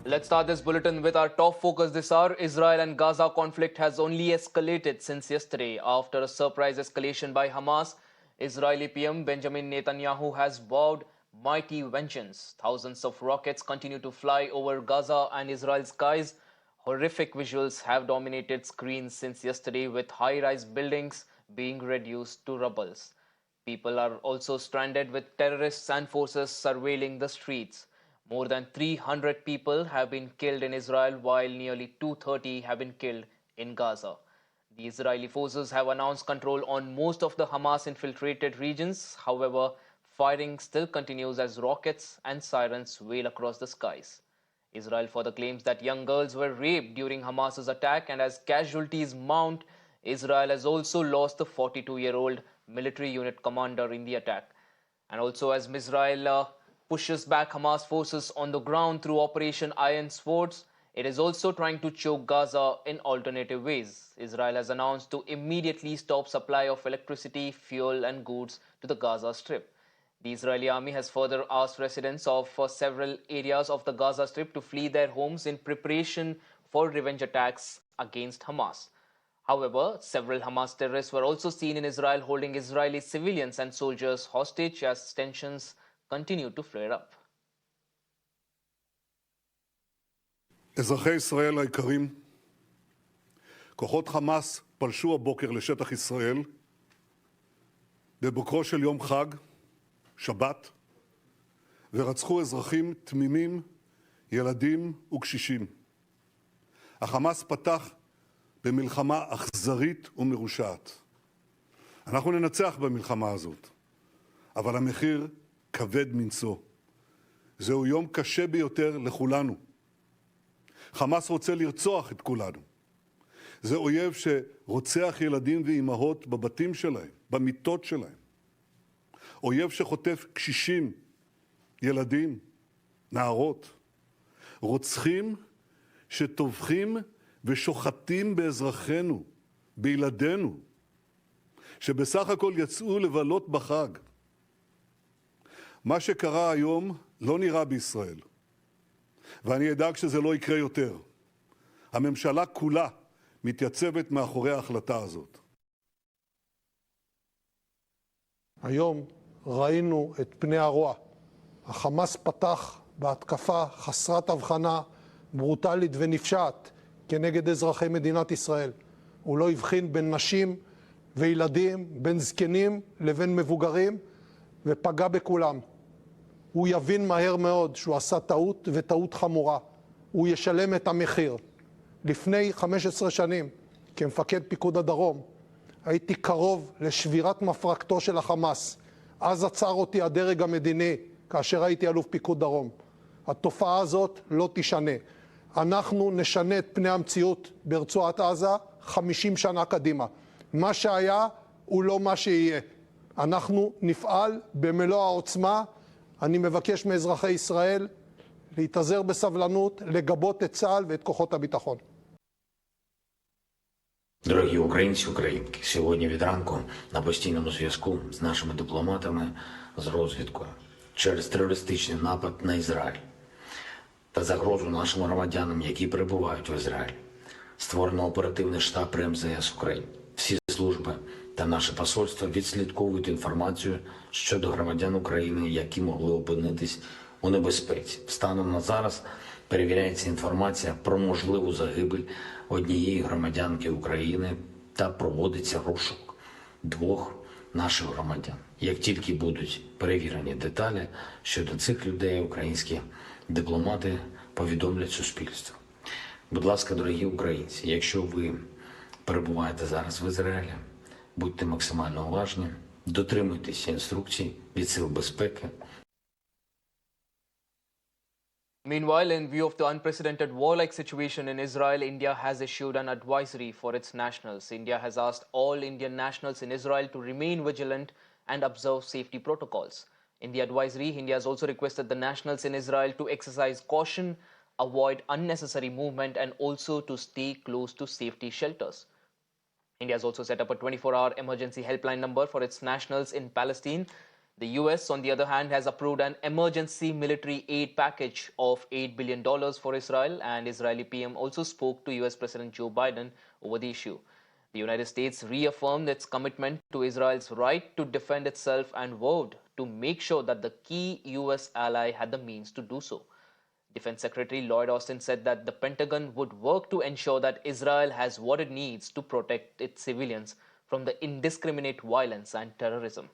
Let's start this bulletin with our top focus this hour. Israel and Gaza conflict has only escalated since yesterday. After a surprise escalation by Hamas, Israeli PM Benjamin Netanyahu has vowed mighty vengeance. Thousands of rockets continue to fly over Gaza and Israel's skies. Horrific visuals have dominated screens since yesterday, with high-rise buildings being reduced to rubble. People are also stranded, with terrorists and forces surveilling the streets. More than 300 people have been killed in Israel, while nearly 230 have been killed in Gaza. The Israeli forces have announced control on most of the Hamas-infiltrated regions. However, firing still continues as rockets and sirens wail across the skies. Israel further claims that young girls were raped during Hamas's attack, and as casualties mount, Israel has also lost the 42-year-old military unit commander in the attack. And also, as Israel pushes back Hamas forces on the ground through Operation Iron Swords, it is also trying to choke Gaza in alternative ways. Israel has announced to immediately stop supply of electricity, fuel and goods to the Gaza Strip. The Israeli army has further asked residents of several areas of the Gaza Strip to flee their homes in preparation for revenge attacks against Hamas. However, several Hamas terrorists were also seen in Israel holding Israeli civilians and soldiers hostage as tensions continue to flare up. אזרחי ישראל היקרים, כוחות חמאס פלשו הבוקר לשטח ישראל בבוקרו של יום חג, שבת, ורצחו אזרחים תמימים, ילדים וקשישים. החמאס פתח במלחמה אכזרית ומרושעת. אנחנו ננצח במלחמה הזאת, אבל המחיר כבד מנשוא. זהו יום קשה ביותר לכולנו. חמאס רוצה לרצוח את כולנו. זה אויב שרוצח ילדים ואימהות בבתים שלהם, במיטות שלהם. אויב שחוטף קשישים, ילדים, נערות. רוצחים שטובחים ושוחטים באזרחינו, בילדינו, שבסך הכל יצאו לבלות בחג. מה שקרה היום לא נראה בישראל, ואני אדאג שזה לא יקרה יותר. הממשלה כולה מתייצבת מאחורי ההחלטה הזאת. היום ראינו את פני הרוע. החמאס פתח בהתקפה חסרת הבחנה, ברוטלית ונפשעת, כנגד אזרחי מדינת ישראל. הוא לא הבחין בין נשים וילדים, בין זקנים לבין מבוגרים, ופגע בכולם. הוא יבין מהר מאוד שהוא עשה טעות, וטעות חמורה. הוא ישלם את המחיר. לפני 15 שנים, כמפקד פיקוד הדרום, הייתי קרוב לשבירת מפרקתו של החמאס. אז עצר אותי הדרג המדיני, כאשר הייתי אלוף פיקוד דרום. התופעה הזאת לא תשנה. אנחנו נשנה את פני המציאות ברצועת עזה 50 שנה קדימה. מה שהיה הוא לא מה שיהיה. אנחנו נפעל במלוא העוצמה. אני מבקש מאזרחי ישראל להתאזר בסבלנות, לגבות את צה"ל ואת כוחות הביטחון. Дорогі українці, українки, сьогодні від ранку на постійному зв'язку з нашими дипломатами, з розвідкою через терористичний напад на Ізраїль та загрозу нашим громадянам, які перебувають в Ізраїлі. Створено оперативний штаб при МЗС України. Всі служби та наше посольство відслідковують інформацію щодо громадян України, які могли опинитись у небезпеці. Станом на зараз перевіряється інформація про можливу загибель однієї громадянки України та проводиться розшук 2 наших громадян. Як тільки будуть перевірені деталі щодо цих людей, українські дипломати повідомлять суспільство. Будь ласка, дорогі українці, якщо ви перебуваєте зараз в Ізраїлі, будьте максимально уважні, дотримуйтеся інструкцій від сил безпеки. Meanwhile, in view of the unprecedented warlike situation in Israel, India has issued an advisory for its nationals. India has asked all Indian nationals in Israel to remain vigilant and observe safety protocols. In the advisory, India has also requested the nationals in Israel to exercise caution, avoid unnecessary movement, and also to stay close to safety shelters. India has also set up a 24-hour emergency helpline number for its nationals in Palestine. The US, on the other hand, has approved an emergency military aid package of $8 billion for Israel, and Israeli PM also spoke to US President Joe Biden over the issue. The United States reaffirmed its commitment to Israel's right to defend itself and vowed to make sure that the key US ally had the means to do so. Defense Secretary Lloyd Austin said that the Pentagon would work to ensure that Israel has what it needs to protect its civilians from the indiscriminate violence and terrorism.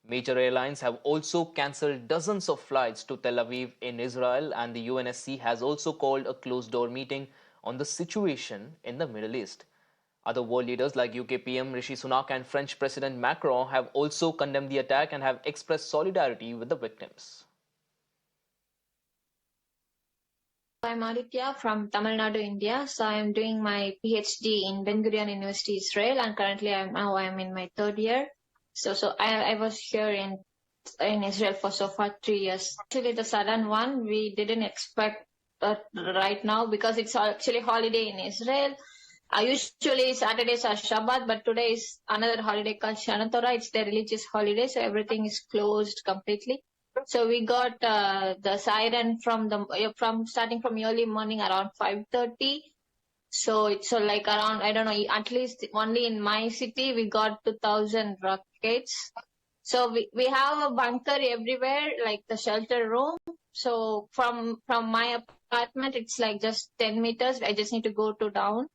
Major airlines have also cancelled dozens of flights to Tel Aviv in Israel, and the UNSC has also called a closed-door meeting on the situation in the Middle East. Other world leaders like UK PM Rishi Sunak and French President Macron have also condemned the attack and have expressed solidarity with the victims. I'm Aditya from Tamil Nadu, India. So I'm doing my PhD in Ben Gurion University, Israel, and currently I'm in my third year. So I was here in Israel for so far 3 years. Actually, the sudden one we didn't expect right now because it's actually holiday in Israel. Usually Saturdays are Shabbat, but today is another holiday called Shana Torah. It's their religious holiday, so everything is closed completely. So we got the siren from starting from early morning around 5:30. So it's like around, I don't know, at least only in my city we got 2,000 rockets. So we have a bunker everywhere, like the shelter room. So from my apartment, it's like just 10 meters. I just need to go to down.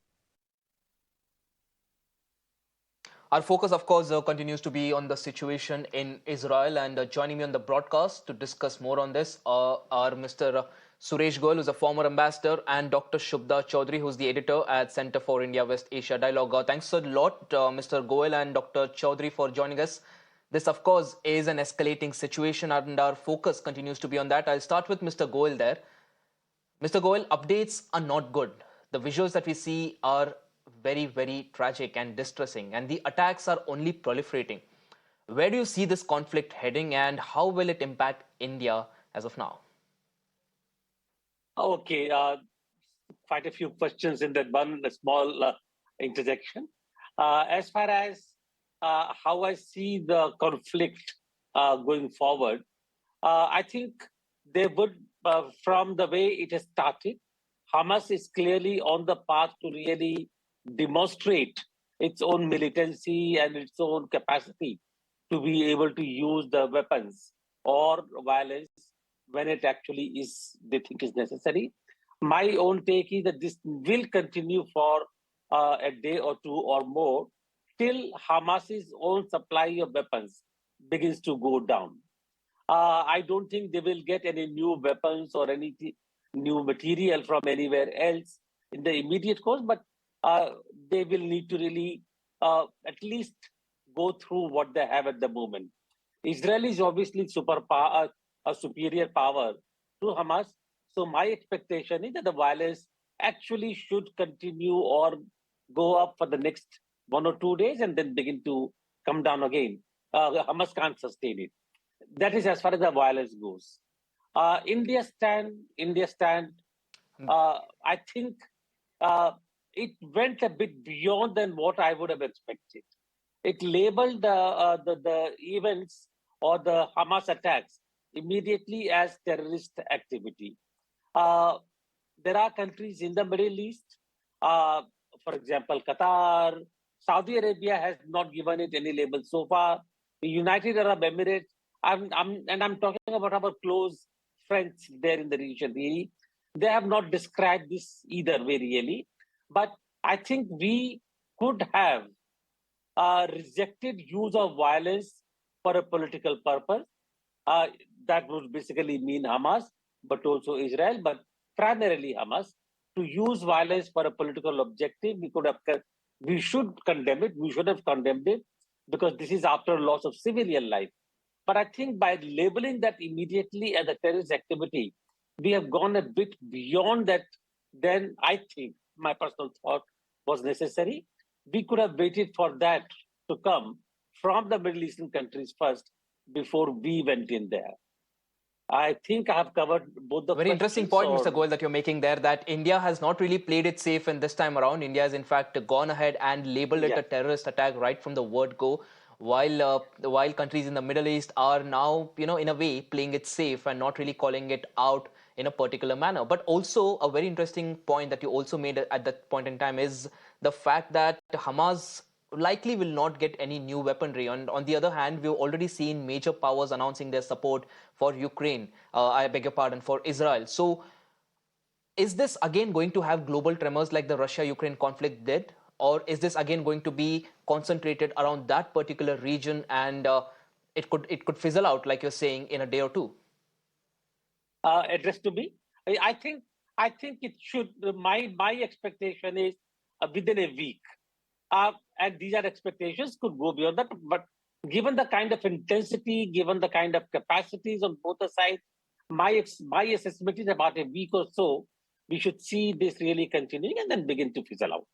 Our focus, of course, continues to be on the situation in Israel, and joining me on the broadcast to discuss more on this are Mr. Suresh Goel, who's a former ambassador, and Dr. Shubhda Chaudhary, who's the editor at Center for India-West Asia Dialogue. Thanks a lot, Mr. Goel and Dr. Chaudhary, for joining us. This, of course, is an escalating situation, and our focus continues to be on that. I'll start with Mr. Goel there. Mr. Goel, updates are not good. The visuals that we see are very, very tragic and distressing, and the attacks are only proliferating. Where do you see this conflict heading, and how will it impact India as of now? Okay, quite a few questions in that one small interjection. As far as how I see the conflict going forward, I think they would, from the way it has started, Hamas is clearly on the path to really demonstrate its own militancy and its own capacity to be able to use the weapons or violence when it actually is, they think is necessary. My own take is that this will continue for a day or two or more till Hamas's own supply of weapons begins to go down. I don't think they will get any new weapons or any new material from anywhere else in the immediate course, but they will need to really at least go through what they have at the moment. Israel is obviously a superior power to Hamas. So my expectation is that the violence actually should continue or go up for the next 1 or 2 days and then begin to come down again. Hamas can't sustain it. That is as far as the violence goes. India stand, I think it went a bit beyond than what I would have expected. It labeled the events or the Hamas attacks immediately as terrorist activity. There are countries in the Middle East, for example, Qatar, Saudi Arabia has not given it any label so far. The United Arab Emirates, I'm talking about our close friends there in the region, really. They have not described this either way, really. But I think we could have rejected use of violence for a political purpose. That would basically mean Hamas, but also Israel, but primarily Hamas. To use violence for a political objective, we should condemn it. We should have condemned it because this is after loss of civilian life. But I think by labeling that immediately as a terrorist activity, we have gone a bit beyond that. Then I think my personal thought was necessary. We could have waited for that to come from the Middle Eastern countries first before we went in there. I think I have covered both the Very interesting point, Mr. Goel, that you're making there, that India has not really played it safe in this time around. India has in fact gone ahead and labeled it a terrorist attack right from the word go. while countries in the Middle East are now, in a way playing it safe and not really calling it out in a particular manner. But also a very interesting point that you also made at that point in time is the fact that Hamas likely will not get any new weaponry. And on the other hand, we've already seen major powers announcing their support for Ukraine, I beg your pardon, for Israel. So is this again going to have global tremors like the Russia-Ukraine conflict did? Or is this again going to be concentrated around that particular region and it could fizzle out, like you're saying, in a day or two? Addressed to me. I think it should. My expectation is within a week, and these are expectations could go beyond that. But given the kind of intensity, given the kind of capacities on both the sides, my assessment is about a week or so. We should see this really continuing and then begin to fizzle out.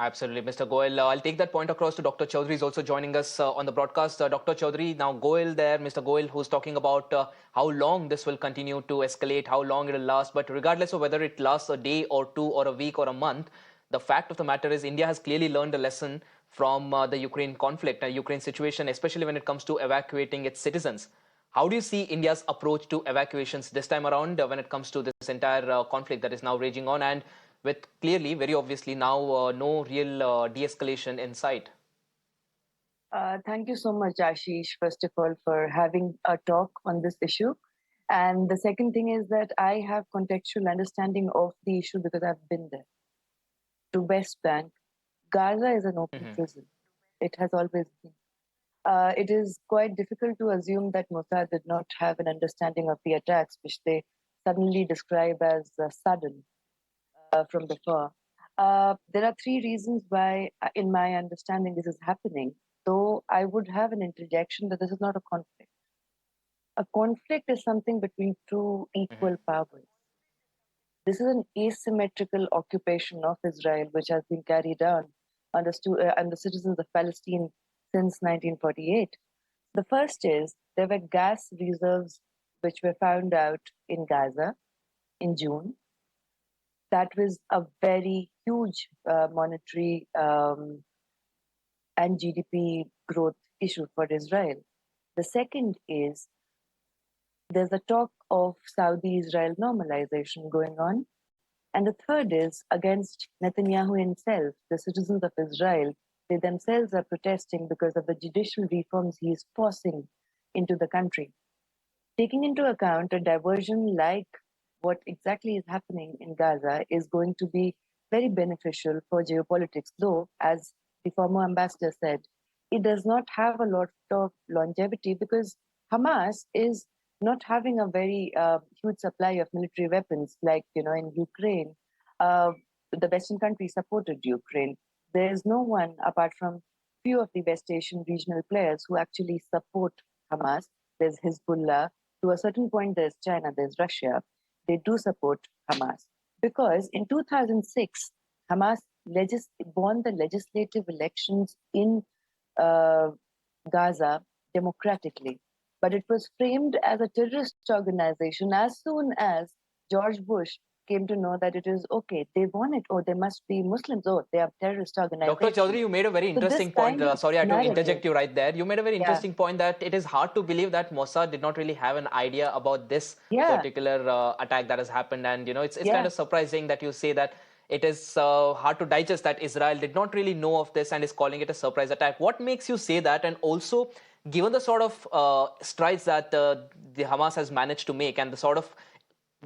Absolutely, Mr. Goel. I'll take that point across to Dr. Chaudhary is also joining us on the broadcast. Dr. Chaudhary, now Goel there, Mr. Goel, who's talking about how long this will continue to escalate, how long it will last. But regardless of whether it lasts a day or two or a week or a month, the fact of the matter is India has clearly learned a lesson from the Ukraine conflict, Ukraine situation, especially when it comes to evacuating its citizens. How do you see India's approach to evacuations this time around when it comes to this entire conflict that is now raging on and with clearly, very obviously now no real de-escalation in sight? Thank you so much, Ashish, first of all, for having a talk on this issue. And the second thing is that I have contextual understanding of the issue because I've been there. To West Bank, Gaza is an open prison. It has always been. It is quite difficult to assume that Mossad did not have an understanding of the attacks, which they suddenly describe as sudden from the far. There are three reasons why, in my understanding, this is happening. Though I would have an interjection that this is not a conflict. A conflict is something between two equal powers. This is an asymmetrical occupation of Israel, which has been carried on on the citizens of Palestine since 1948. The first is there were gas reserves which were found out in Gaza in June. That was a very huge monetary and GDP growth issue for Israel. The second is there's a talk of Saudi-Israel normalization going on. And the third is against Netanyahu himself, the citizens of Israel. They themselves are protesting because of the judicial reforms he is forcing into the country. Taking into account a diversion like what exactly is happening in Gaza is going to be very beneficial for geopolitics, though, as the former ambassador said, it does not have a lot of longevity because Hamas is not having a very huge supply of military weapons like, in Ukraine. The Western countries supported Ukraine. There is no one apart from few of the West Asian regional players who actually support Hamas. There's Hezbollah. To a certain point, there's China, there's Russia. They do support Hamas because in 2006, Hamas won the legislative elections in Gaza democratically. But it was framed as a terrorist organization as soon as George Bush came to know that it is okay. They won it. Oh, they must be Muslims. Oh, they are terrorist organizations. Dr. Chaudhary, you made a very interesting point. Sorry, I had to interject you right there. You made a very interesting point that it is hard to believe that Mossad did not really have an idea about this particular attack that has happened. And, it's kind of surprising that you say that it is hard to digest that Israel did not really know of this and is calling it a surprise attack. What makes you say that? And also, given the sort of strides that the Hamas has managed to make and the sort of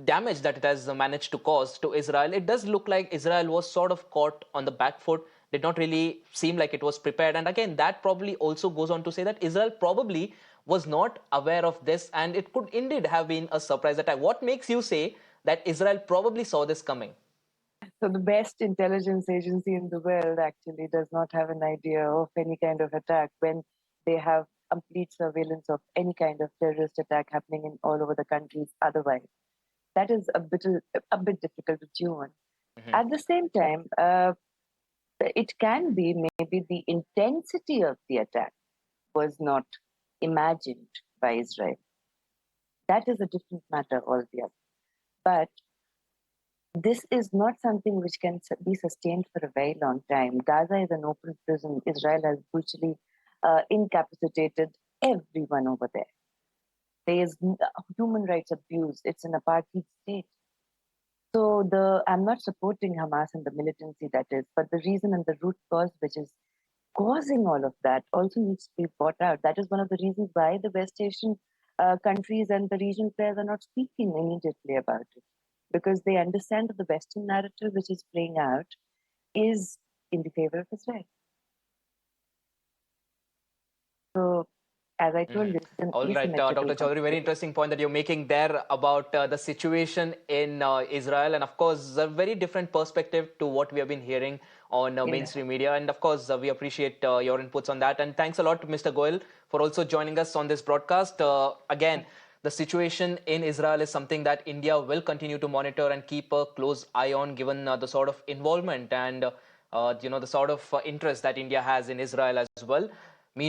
damage that it has managed to cause to Israel, it does look like Israel was sort of caught on the back foot, did not really seem like it was prepared. And again, that probably also goes on to say that Israel probably was not aware of this and it could indeed have been a surprise attack. What makes you say that Israel probably saw this coming? So the best intelligence agency in the world actually does not have an idea of any kind of attack when they have complete surveillance of any kind of terrorist attack happening in all over the countries otherwise. That is a bit difficult to chew on. At the same time, it can be maybe the intensity of the attack was not imagined by Israel. That is a different matter altogether. But this is not something which can be sustained for a very long time. Gaza is an open prison. Israel has brutally incapacitated everyone over there. There is human rights abuse. It's an apartheid state. So I'm not supporting Hamas and the militancy that is, but the reason and the root cause which is causing all of that also needs to be brought out. That is one of the reasons why the West Asian countries and the regional players are not speaking immediately about it, because they understand that the Western narrative which is playing out is in the favor of Israel. So, as I told you, it's an All right, asymmetrical Dr. Chaudhary, very conflict. interesting point that you're making there about the situation in Israel, and of course, a very different perspective to what we have been hearing on mainstream media. And of course, we appreciate your inputs on that. And thanks a lot to Mr. Goel for also joining us on this broadcast. Again, the situation in Israel is something that India will continue to monitor and keep a close eye on, given the sort of involvement and the sort of interest that India has in Israel as well.